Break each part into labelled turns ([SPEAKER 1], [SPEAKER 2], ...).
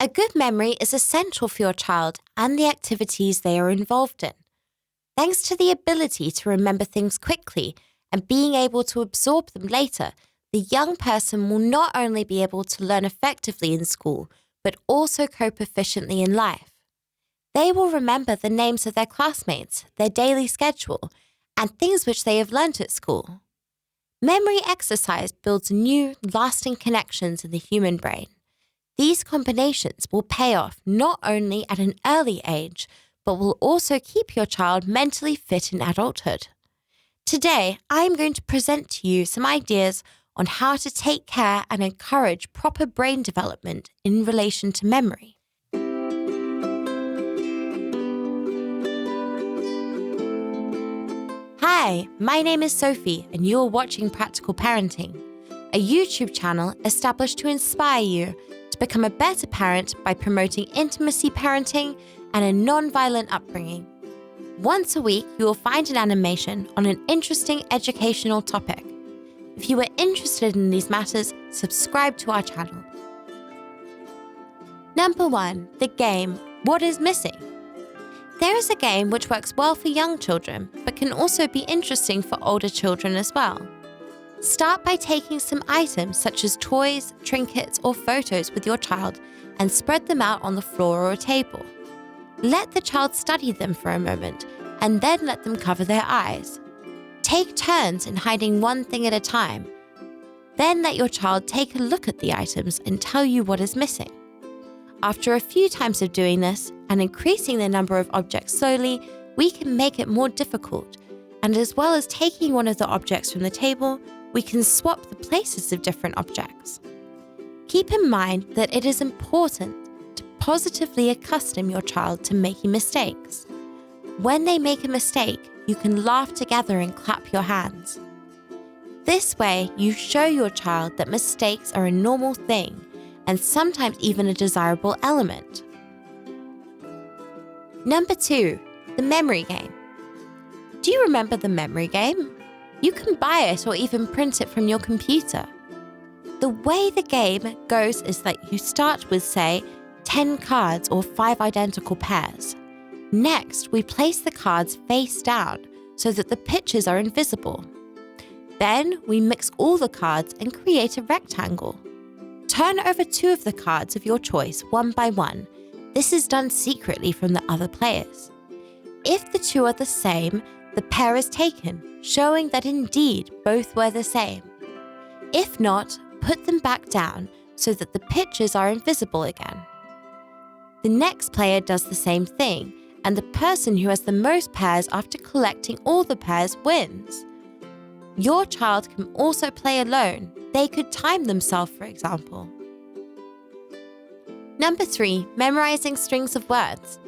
[SPEAKER 1] A good memory is essential for your child and the activities they are involved in. Thanks to the ability to remember things quickly and being able to absorb them later, the young person will not only be able to learn effectively in school, but also cope efficiently in life. They will remember the names of their classmates, their daily schedule, and things which they have learnt at school. Memory exercise builds new, lasting connections in the human brain. These combinations will pay off not only at an early age, but will also keep your child mentally fit in adulthood. Today, I am going to present to you some ideas on how to take care and encourage proper brain development in relation to memory. Hi, my name is Sophie, and you're watching Practical Parenting, a YouTube channel established to inspire you to become a better parent by promoting intimacy parenting and a non-violent upbringing. Once a week, you will find an animation on an interesting educational topic. If you are interested in these matters, subscribe to our channel. Number 1, the game, What is Missing? There is a game which works well for young children, but can also be interesting for older children as well. Start by taking some items such as toys, trinkets, or photos with your child and spread them out on the floor or a table. Let the child study them for a moment and then let them cover their eyes. Take turns in hiding one thing at a time. Then let your child take a look at the items and tell you what is missing. After a few times of doing this and increasing the number of objects slowly, we can make it more difficult. And as well as taking one of the objects from the table, we can swap the places of different objects. Keep in mind that it is important to positively accustom your child to making mistakes. When they make a mistake, you can laugh together and clap your hands. This way, you show your child that mistakes are a normal thing and sometimes even a desirable element. Number 2, the memory game. Do you remember the memory game? You can buy it or even print it from your computer. The way the game goes is that you start with, say, 10 cards or 5 identical pairs. Next, we place the cards face down so that the pictures are invisible. Then, we mix all the cards and create a rectangle. Turn over 2 of the cards of your choice one by one. This is done secretly from the other players. If the 2 are the same, the pair is taken, showing that indeed both were the same. If not, put them back down so that the pictures are invisible again. The next player does the same thing, and the person who has the most pairs after collecting all the pairs wins. Your child can also play alone. They could time themselves, for example. Number 3, memorizing strings of words.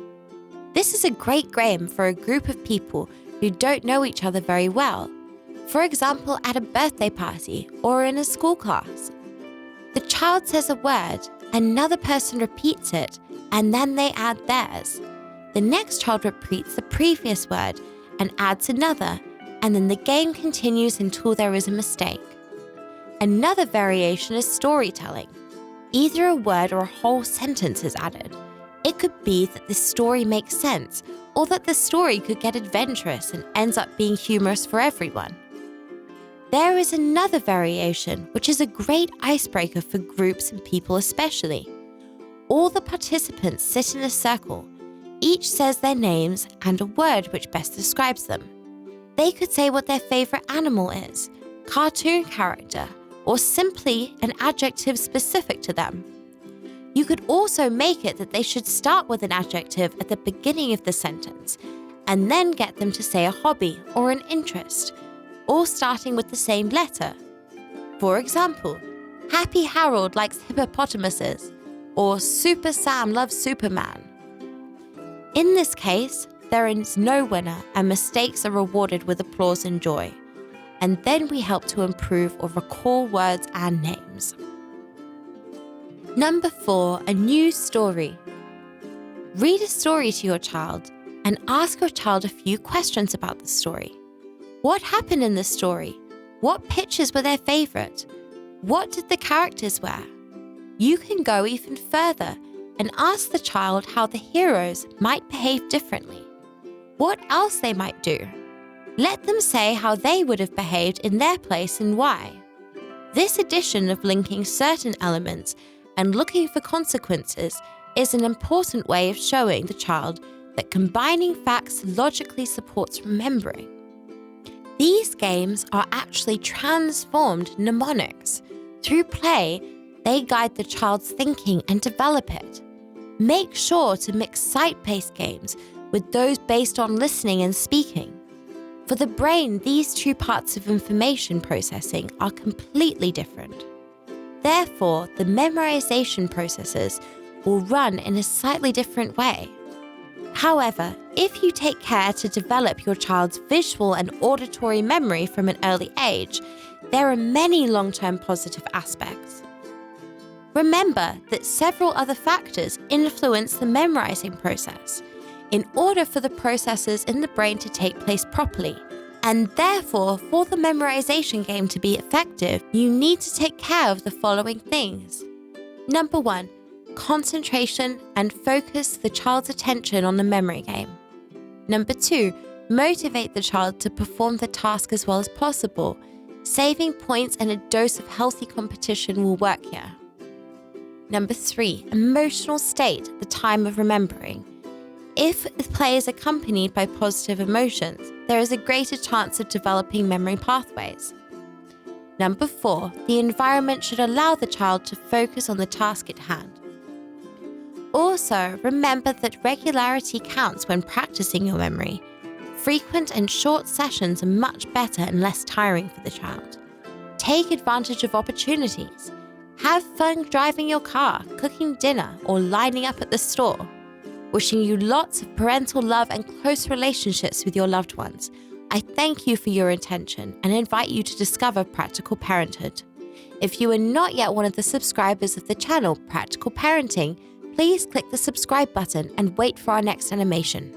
[SPEAKER 1] This is a great game for a group of people who don't know each other very well. For example, at a birthday party or in a school class. The child says a word, another person repeats it, and then they add theirs. The next child repeats the previous word and adds another, and then the game continues until there is a mistake. Another variation is storytelling. Either a word or a whole sentence is added. It could be that the story makes sense, or that the story could get adventurous and ends up being humorous for everyone. There is another variation, which is a great icebreaker for groups and people especially. All the participants sit in a circle. Each says their names and a word which best describes them. They could say what their favorite animal is, cartoon character, or simply an adjective specific to them. You could also make it that they should start with an adjective at the beginning of the sentence, and then get them to say a hobby or an interest, all starting with the same letter. For example, Happy Harold likes hippopotamuses, or Super Sam loves Superman. In this case, there is no winner and mistakes are rewarded with applause and joy. And then we help to improve or recall words and names. Number 4, a new story. Read a story to your child and ask your child a few questions about the story. What happened in the story? What pictures were their favorite? What did the characters wear? You can go even further and ask the child how the heroes might behave differently, what else they might do. Let them say how they would have behaved in their place and why. This addition of linking certain elements and looking for consequences is an important way of showing the child that combining facts logically supports remembering. These games are actually transformed mnemonics. Through play, they guide the child's thinking and develop it. Make sure to mix sight-based games with those based on listening and speaking. For the brain, these two parts of information processing are completely different. Therefore, the memorization processes will run in a slightly different way. However, if you take care to develop your child's visual and auditory memory from an early age, there are many long-term positive aspects. Remember that several other factors influence the memorizing process in order for the processes in the brain to take place properly. And therefore, for the memorization game to be effective, you need to take care of the following things. Number 1, concentration and focus the child's attention on the memory game. Number 2, motivate the child to perform the task as well as possible. Saving points and a dose of healthy competition will work here. Number 3, emotional state at the time of remembering. If the play is accompanied by positive emotions, there is a greater chance of developing memory pathways. Number 4, the environment should allow the child to focus on the task at hand. Also, remember that regularity counts when practicing your memory. Frequent and short sessions are much better and less tiring for the child. Take advantage of opportunities. Have fun driving your car, cooking dinner, or lining up at the store. Wishing you lots of parental love and close relationships with your loved ones. I thank you for your attention and invite you to discover Practical Parenthood. If you are not yet one of the subscribers of the channel Practical Parenting, please click the subscribe button and wait for our next animation.